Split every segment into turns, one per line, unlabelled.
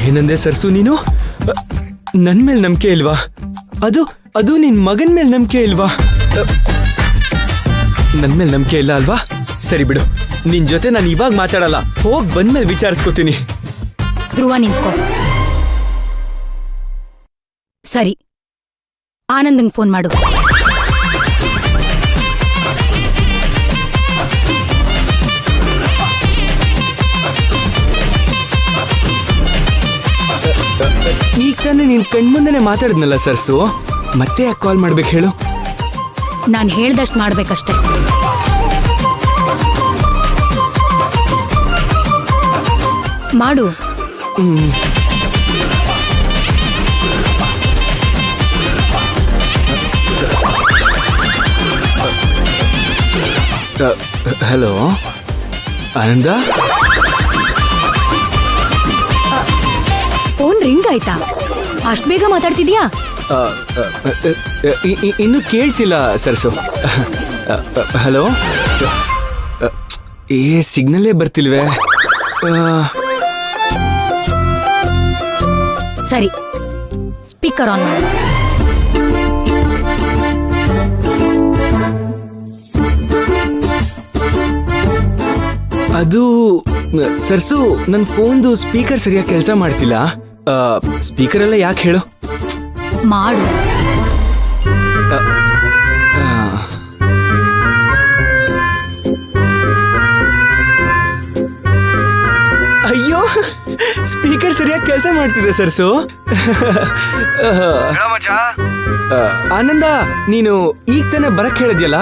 ಏನಂದೆ ಸರ್ಸು ನೀನು? ನನ್ ಮೇಲೆ ನಂಬಿಕೆ ಇಲ್ವಾ? ಅದು ನಿನ್ ಮಗನ್ ಮೇಲೆ ನಂಬಿಕೆ ಇಲ್ವಾ? ನನ್ ಮೇಲೆ ನಂಬಿಕೆ ಇಲ್ಲ ಅಲ್ವಾ? ಸರಿ ಬಿಡು, ನಿನ್ ಜೊತೆ ನಾನು ಇವಾಗ ಮಾತಾಡಲ್ಲ, ಹೋಗ್ ಬಂದ್ಮೇಲೆ ವಿಚಾರಿಸ್ಕೋತೀನಿ.
ಧ್ರುವ ನಿಂತ್ಕೋ. ಸರಿ, ಆನಂದಂಗ್ ಫೋನ್ ಮಾಡು.
ಈಗ ತಾನೇ ನೀನ್ ಕಣ್ಮುಂದೆನೆ ಮಾತಾಡಿದ್ನಲ್ಲ ಸರ್ಸು, ಮತ್ತೆ ಯಾಕೆ ಕಾಲ್ ಮಾಡ್ಬೇಕು ಹೇಳು?
ನಾನ್ ಹೇಳ್ದಷ್ಟ್ ಮಾಡ್ಬೇಕಷ್ಟೆ. ಮಾಡು.
ಹಲೋ ಆನಂದ,
ಫೋನ್ ರಿಂಗ್ ಆಯ್ತಾ? ಅಷ್ಟ್ ಬೇಗ ಮಾತಾಡ್ತಿದ್ಯಾ?
ಇನ್ನು ಕೇಳಿಸಿಲ್ಲ ಸರ್ಸು. ಹಲೋ, ಸಿಗ್ನಲ್ಲೇ ಬರ್ತಿಲ್ವೇ?
ಸರಿ, ಸ್ಪೀಕರ್ ಆನ್ ಮಾಡು.
ಅದು ಸರ್ಸು, ನನ್ನ ಫೋನ್ದು ಸ್ಪೀಕರ್ ಸರಿಯಾಗಿ ಕೆಲಸ ಮಾಡ್ತಿಲ್ಲ. ಸ್ಪೀಕರ್ ಎಲ್ಲ ಯಾಕೆ ಹೇಳು?
ಮಾಡು.
ಅಯ್ಯೋ, ಸ್ಪೀಕರ್ ಸರಿಯಾಗಿ ಕೆಲಸ ಮಾಡ್ತಿದೆ ಸರ್ಸು. ಆನಂದ, ನೀನು ಈಗ ತಾನೇ ಬರಕ್ ಹೇಳಿದ್ಯಲ್ಲ,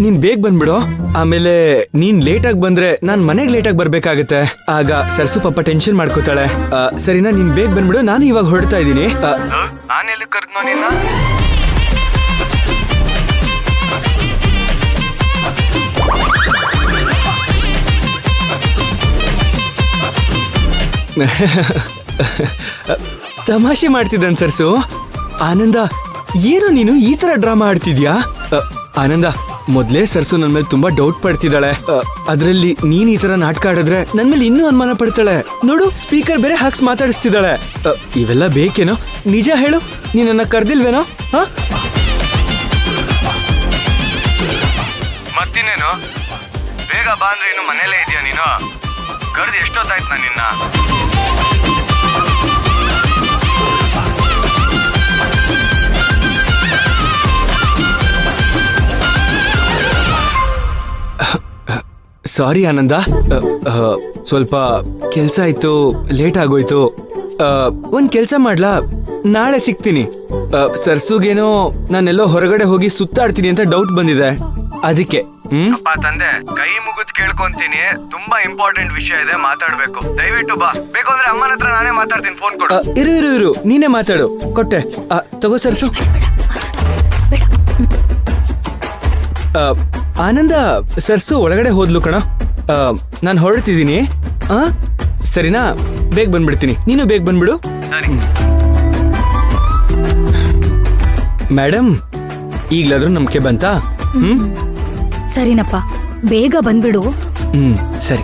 ನೀನ್ ಬೇಗ ಬಂದ್ಬಿಡು. ಆಮೇಲೆ ನೀನ್ ಲೇಟ್ ಆಗಿ ಬಂದ್ರೆ ನಾನ್ ಮನೆಗ್ ಲೇಟ್ ಆಗಿ ಬರ್ಬೇಕಾಗತ್ತೆ. ಆಗ ಸರ್ಸು ಪಾಪ ಟೆನ್ಷನ್ ಮಾಡ್ಕೋತಾಳೆ. ಸರಿನಾ, ನೀನ್ ಬೇಗ ಬಂದ್ಬಿಡು, ನಾನು ಇವಾಗ ಹೊರಡ್ತಾ ಇದ್ದೀನಿ. ತಮಾಷೆ ಮಾಡ್ತಿದ್ದಾನೆ ಸರ್ಸು. ಆನಂದ, ಏನು ನೀನು ಈ ತರ ಡ್ರಾಮಾ ಆಡ್ತಿದ್ಯಾ? ಆನಂದ, ಮೊದ್ಲೇ ಸರ್ಸು ನನ್ ಮೇಲೆ ತುಂಬಾ ಡೌಟ್ ಪಡ್ತಿದ್ದಾಳೆ. ಅದ್ರಲ್ಲಿ ನೀನ್ ಈ ತರ ನಾಟಕ ಆಡಿದ್ರೆ ನನ್ ಮೇಲೆ ಇನ್ನೂ ಅನುಮಾನ ಪಡ್ತಾಳೆ. ನೋಡು, ಸ್ಪೀಕರ್ ಬೇರೆ ಹಾಕ್ಸ್ ಮಾತಾಡಿಸ್ತಿದ್ದಾಳೆ. ಇವೆಲ್ಲ ಬೇಕೇನೋ? ನಿಜ ಹೇಳು, ನೀನ್ ನನ್ನ ಕರ್ದಿಲ್ವೇನೋ?
ಮತ್ತಿನ್ನೇನು, ಬೇಗ ಬಾ ಅಂದ್ರೆ ಇನ್ನು ಮನೇಲೇ ಇದೆಯಾ ನೀನು? ಕರ್ದು ಎಷ್ಟೊತ್ತಾಯ್ತು ನಾನು ನಿನ್ನ?
ಸಾರಿ ಆನಂದ, ಸ್ವಲ್ಪ ಕೆಲ್ಸ ಆಯ್ತು, ಲೇಟ್ ಆಗೋಯ್ತು. ಒಂದ್ ಕೆಲ್ಸ ಮಾಡ್ಲಾ, ನಾಳೆ ಸಿಗ್ತೀನಿ. ಸರ್ಸುಗೇನೋ ನಾನೆಲ್ಲೋ ಹೊರಗಡೆ ಹೋಗಿ ಸುತ್ತಾಡ್ತೀನಿ ಅಂತ ಡೌಟ್ ಬಂದಿದೆ, ಅದಕ್ಕೆ.
ಅಪ್ಪ ತಂದೆ, ಕೈ ಮುಗಿದ್ ಕೇಳ್ಕೊಂತೀನಿ, ತುಂಬಾ ಇಂಪಾರ್ಟೆಂಟ್ ವಿಷಯ ಇದೆ, ಮಾತಾಡ್ಬೇಕು. ದಯವಿಟ್ಟು ಬಾ. ಬೇಕು ಅಂದ್ರೆ ಅಮ್ಮನ ಹತ್ರ ನಾನೇ ಮಾತಾಡ್ತೀನಿ, ಫೋನ್ ಕೊಡು.
ಇರು, ನೀನೇ ಮಾತಾಡು. ಕೊಟ್ಟೆ, ತಗೋ ಸರ್ಸು. ಆನಂದ, ಸರ್ಸು ಒಳಗಡೆ ಹೋದ್ಲು ಕಣ. ನಾನು ಹೊರಡ್ತಿದ್ದೀನಿ. ಸರಿನಾ, ಬೇಗ ಬಂದ್ಬಿಡ್ತೀನಿ, ನೀನು ಬೇಗ ಬಂದ್ಬಿಡು. ಮೇಡಮ್, ಈಗ್ಲಾದ್ರೂ ನಂಬಿಕೆ ಬಂತಾ?
ಸರಿನಪ್ಪ, ಬೇಗ ಬಂದ್ಬಿಡು.
ಸರಿ.